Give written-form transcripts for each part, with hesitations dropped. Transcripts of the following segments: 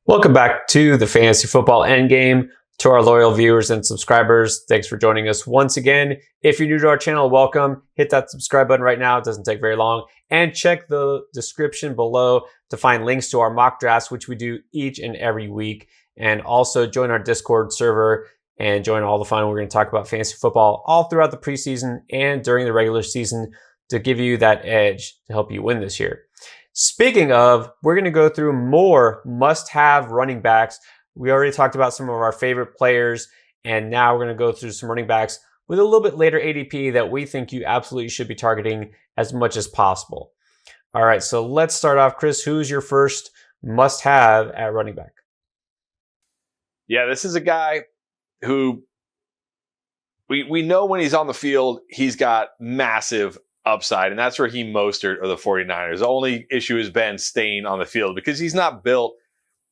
Welcome back to the Fantasy Football Endgame. To our loyal viewers and subscribers, thanks for joining us once again. If you're new to our channel, welcome. Hit that subscribe button right now. It doesn't take very long. And check the description below to find links to our mock drafts, which we do each and every week. And also join our Discord server and join all the fun. We're going to talk about fantasy football all throughout the preseason and during the regular season to give you that edge to help you win this year. Speaking of, we're going to go through more must-have running backs. We already talked about some of our favorite players, and now we're going to go through some running backs with a little bit later ADP that we think you absolutely should be targeting as much as possible. All right, so let's start off. Chris, who's your first must-have at running back? Yeah, this is a guy who we know when he's on the field, he's got massive upside, and that's Raheem Mostert of the 49ers. The only issue has been staying on the field because he's not built,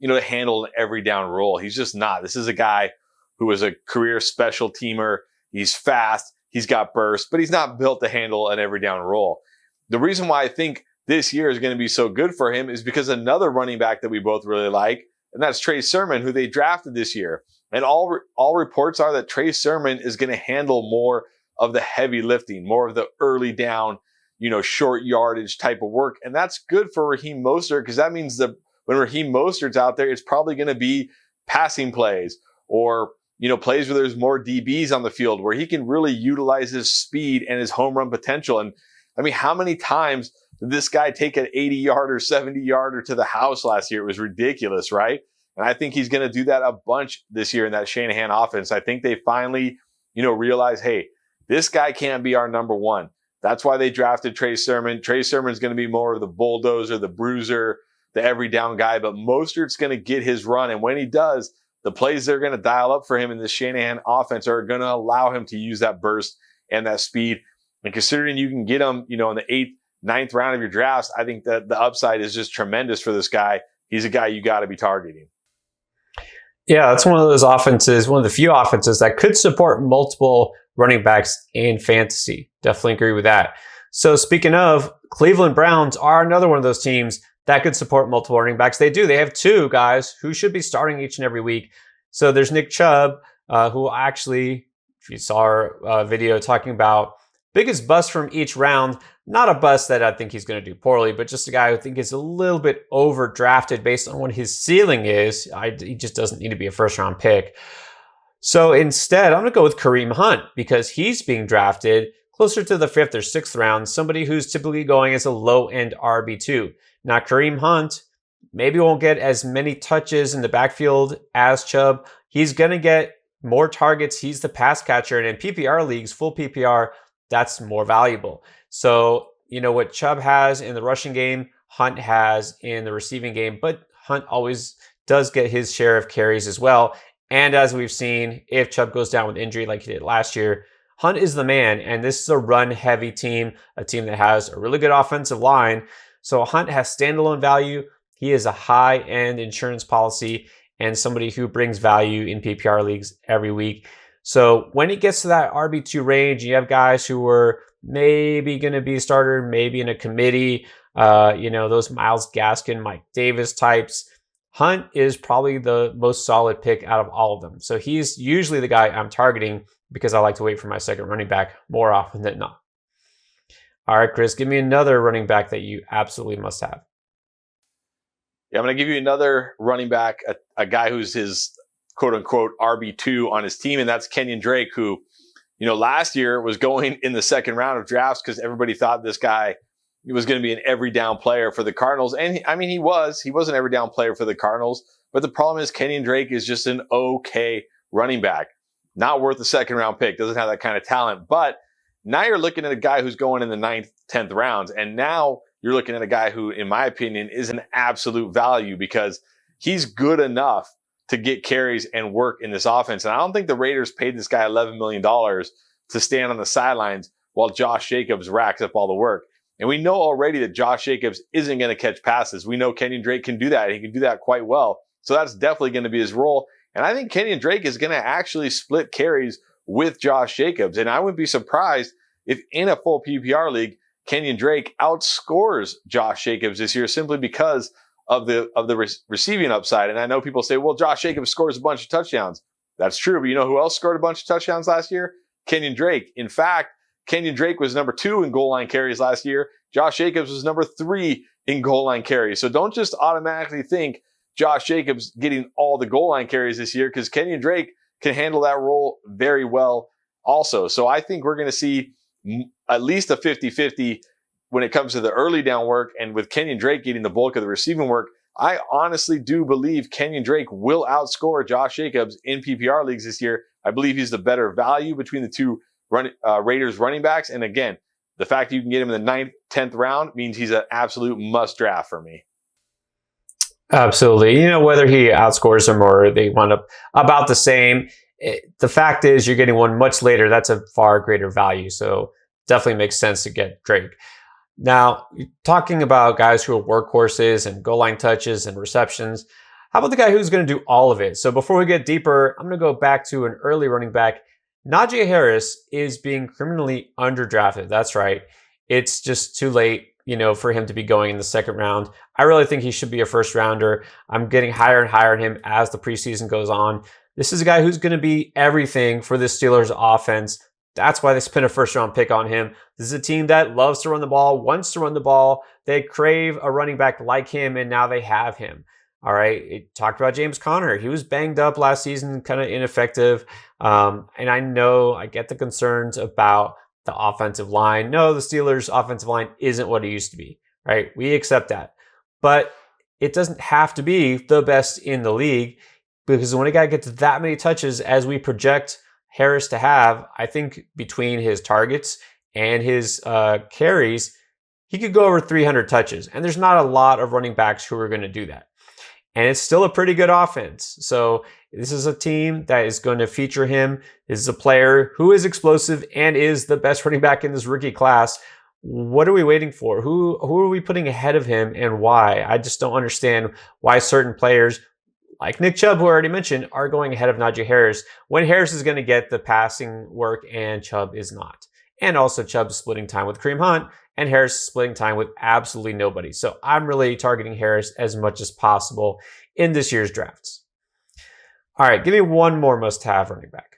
to handle an every down role. He's just not. This is a guy who was a career special teamer. He's fast. He's got burst, but he's not built to handle an every down role. The reason why I think this year is going to be so good for him is because another running back that we both really like, and that's Trey Sermon, who they drafted this year. And all reports are that Trey Sermon is going to handle more of the heavy lifting, more of the early down, short yardage type of work. And that's good for Raheem Mostert because that means that when Raheem Mostert's out there, it's probably going to be passing plays or, plays where there's more DBs on the field where he can really utilize his speed and his home run potential. And I mean, how many times did this guy take an 80-yarder, 70-yarder to the house last year? It was ridiculous, right? And I think he's going to do that a bunch this year in that Shanahan offense. I think they finally, realize, hey, this guy can't be our number one. That's why they drafted Trey Sermon. Trey Sermon's going to be more of the bulldozer, the bruiser, the every down guy, but Mostert's going to get his run. And when he does, the plays they're going to dial up for him in the Shanahan offense are going to allow him to use that burst and that speed. And considering you can get him, in the 8th, 9th round of your drafts, I think that the upside is just tremendous for this guy. He's a guy you got to be targeting. Yeah, that's one of those offenses, one of the few offenses that could support multiple running backs in fantasy. Definitely agree with that. So speaking of, Cleveland Browns are another one of those teams that could support multiple running backs. They do. They have two guys who should be starting each and every week. So there's Nick Chubb, who actually, if you saw our video talking about biggest bust from each round, not a bust that I think he's going to do poorly, but just a guy who I think is a little bit overdrafted based on what his ceiling is. He just doesn't need to be a first-round pick. So instead, I'm going to go with Kareem Hunt because he's being drafted closer to the 5th or 6th round, somebody who's typically going as a low-end RB2. Now, Kareem Hunt maybe won't get as many touches in the backfield as Chubb. He's going to get more targets. He's the pass catcher. And in PPR leagues, full PPR, that's more valuable. So, what Chubb has in the rushing game, Hunt has in the receiving game, but Hunt always does get his share of carries as well. And as we've seen, if Chubb goes down with injury like he did last year, Hunt is the man. And this is a run-heavy team, a team that has a really good offensive line. So Hunt has standalone value. He is a high-end insurance policy and somebody who brings value in PPR leagues every week. So when it gets to that RB2 range, you have guys who are maybe going to be a starter, maybe in a committee, those Myles Gaskin, Mike Davis types. Hunt is probably the most solid pick out of all of them. So he's usually the guy I'm targeting because I like to wait for my second running back more often than not. All right, Chris, give me another running back that you absolutely must have. Yeah, I'm going to give you another running back, a guy who's his quote-unquote RB2 on his team, and that's Kenyon Drake, who, last year was going in the second round of drafts because everybody thought this guy was going to be an every down player for the Cardinals. And he was an every down player for the Cardinals, but the problem is Kenyon Drake is just an okay running back. Not worth a second round pick, doesn't have that kind of talent, but now you're looking at a guy who's going in the 9th, 10th rounds. And now you're looking at a guy who, in my opinion, is an absolute value because he's good enough to get carries and work in this offense. And I don't think the Raiders paid this guy $11 million to stand on the sidelines while Josh Jacobs racks up all the work. And we know already that Josh Jacobs isn't going to catch passes. We know Kenyon Drake can do that. He can do that quite well. So that's definitely going to be his role. And I think Kenyon Drake is going to actually split carries with Josh Jacobs. And I wouldn't be surprised if in a full PPR league, Kenyon Drake outscores Josh Jacobs this year simply because of the receiving upside. And I know people say, well, Josh Jacobs scores a bunch of touchdowns. That's true. But you know who else scored a bunch of touchdowns last year? Kenyon Drake. In fact, Kenyon Drake was number 2 in goal line carries last year. Josh Jacobs was number 3 in goal line carries. So don't just automatically think Josh Jacobs getting all the goal line carries this year, because Kenyon Drake can handle that role very well also. So I think we're going to see at least a 50-50 when it comes to the early down work. And with Kenyon Drake getting the bulk of the receiving work, I honestly do believe Kenyon Drake will outscore Josh Jacobs in PPR leagues this year. I believe he's the better value between the two Raiders running backs. And again, the fact that you can get him in the 9th, 10th round means he's an absolute must draft for me. Absolutely. Whether he outscores them or they wind up about the same, the fact is you're getting one much later. That's a far greater value. So definitely makes sense to get Drake. Now, talking about guys who are workhorses and goal line touches and receptions, how about the guy who's going to do all of it? So before we get deeper, I'm going to go back to an early running back. Najee Harris is being criminally underdrafted. That's right. It's just too late, for him to be going in the 2nd round. I really think he should be a 1st rounder. I'm getting higher and higher on him as the preseason goes on. This is a guy who's going to be everything for the Steelers offense. That's why they spent a 1st round pick on him. This is a team that loves to run the ball, wants to run the ball. They crave a running back like him, and now they have him. All right. It talked about James Conner. He was banged up last season, kind of ineffective. And I get the concerns about the offensive line. No, the Steelers' offensive line isn't what it used to be, right? We accept that. But it doesn't have to be the best in the league, because when a guy gets that many touches as we project Harris to have, I think between his targets and his carries, he could go over 300 touches. And there's not a lot of running backs who are going to do that. And it's still a pretty good offense. So this is a team that is going to feature him. This is a player who is explosive and is the best running back in this rookie class. What are we waiting for? Who are we putting ahead of him, and why? I just don't understand why certain players like Nick Chubb, who I already mentioned, are going ahead of Najee Harris when Harris is going to get the passing work and Chubb is not. And also Chubb is splitting time with Kareem Hunt, and Harris is splitting time with absolutely nobody. So I'm really targeting Harris as much as possible in this year's drafts. All right, give me one more must-have running back.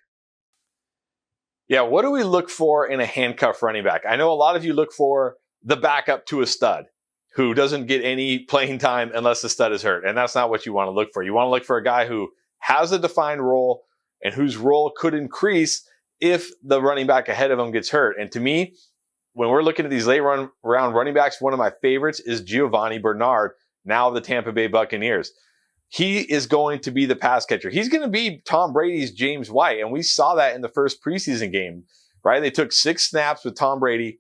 Yeah, what do we look for in a handcuff running back? I know a lot of you look for the backup to a stud who doesn't get any playing time unless the stud is hurt. And that's not what you want to look for. You want to look for a guy who has a defined role and whose role could increase if the running back ahead of him gets hurt. And to me, when we're looking at these late round running backs, one of my favorites is Giovanni Bernard, now of the Tampa Bay Buccaneers. He is going to be the pass catcher. He's going to be Tom Brady's James White. And we saw that in the first preseason game, right? They took 6 snaps with Tom Brady.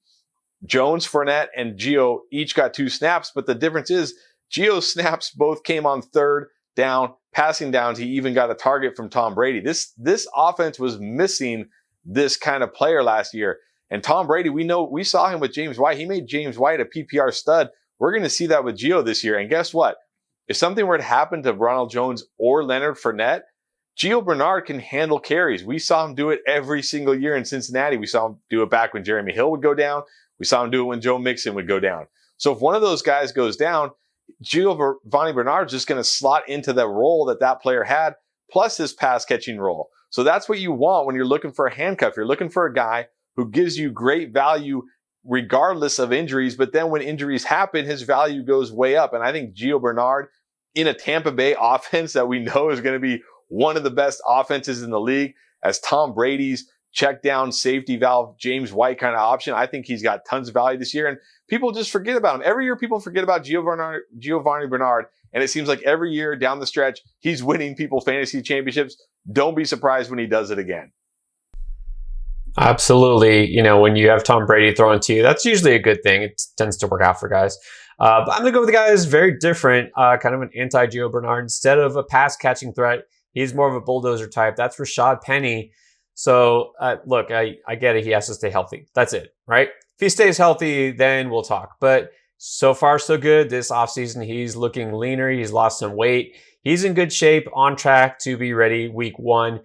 Jones, Fournette, and Gio each got 2 snaps. But the difference is Gio's snaps both came on 3rd down, passing downs. He even got a target from Tom Brady. This offense was missing this kind of player last year. And Tom Brady, we saw him with James White. He made James White a PPR stud. We're going to see that with Gio this year. And guess what? If something were to happen to Ronald Jones or Leonard Fournette, Gio Bernard can handle carries. We saw him do it every single year in Cincinnati. We saw him do it back when Jeremy Hill would go down. We saw him do it when Joe Mixon would go down. So if one of those guys goes down, Giovanni Bernard is just going to slot into the role that player had, plus his pass catching role. So that's what you want when you're looking for a handcuff. You're looking for a guy who gives you great value regardless of injuries. But then when injuries happen, his value goes way up. And I think Gio Bernard in a Tampa Bay offense that we know is going to be one of the best offenses in the league as Tom Brady's check down safety valve, James White kind of option. I think he's got tons of value this year, and people just forget about him. Every year people forget about Giovanni Bernard, and it seems like every year down the stretch, he's winning people fantasy championships. Don't be surprised when he does it again. Absolutely. When you have Tom Brady throwing to you, that's usually a good thing. It tends to work out for guys. But I'm going to go with the guy who's very different, kind of an anti-Gio Bernard. Instead of a pass-catching threat, he's more of a bulldozer type. That's Rashad Penny. So, look, I get it. He has to stay healthy. That's it, right? If he stays healthy, then we'll talk. But so far, so good. This offseason, he's looking leaner. He's lost some weight. He's in good shape, on track to be ready week 1.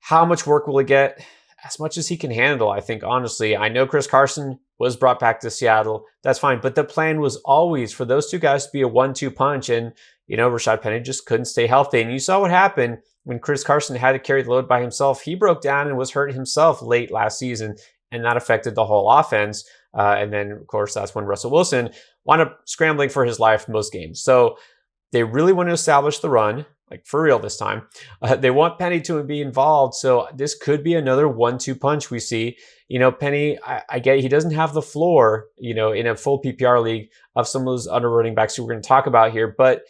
How much work will he get? As much as he can handle, I think, honestly. I know Chris Carson was brought back to Seattle. That's fine. But the plan was always for those two guys to be a 1-2 punch. And, Rashad Penny just couldn't stay healthy. And you saw what happened when Chris Carson had to carry the load by himself. He broke down and was hurt himself late last season, and that affected the whole offense. And then, of course, that's when Russell Wilson wound up scrambling for his life most games. So they really want to establish the run, like for real this time. They want Penny to be involved. So this could be another 1-2 punch we see. Penny, I get he doesn't have the floor, in a full PPR league of some of those other running backs who we're going to talk about here. But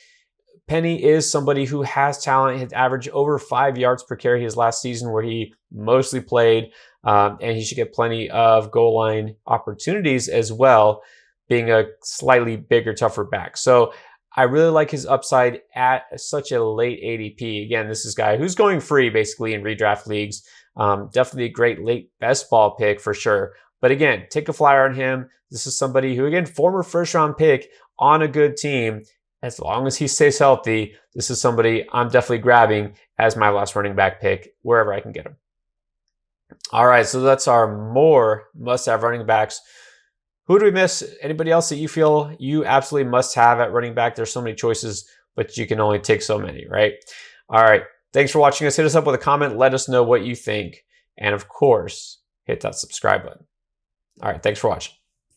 Penny is somebody who has talent. His average over 5 yards per carry his last season, where he mostly played, and he should get plenty of goal line opportunities as well, being a slightly bigger, tougher back. So I really like his upside at such a late ADP. Again, this is a guy who's going free basically in redraft leagues. Definitely a great late best ball pick for sure. But again, take a flyer on him. This is somebody who, again, former first round pick on a good team. As long as he stays healthy, this is somebody I'm definitely grabbing as my last running back pick wherever I can get him. All right, so that's our more must-have running backs. Who do we miss? Anybody else that you feel you absolutely must have at running back? There's so many choices, but you can only take so many, right? All right, thanks for watching us. Hit us up with a comment. Let us know what you think. And of course, hit that subscribe button. All right, thanks for watching.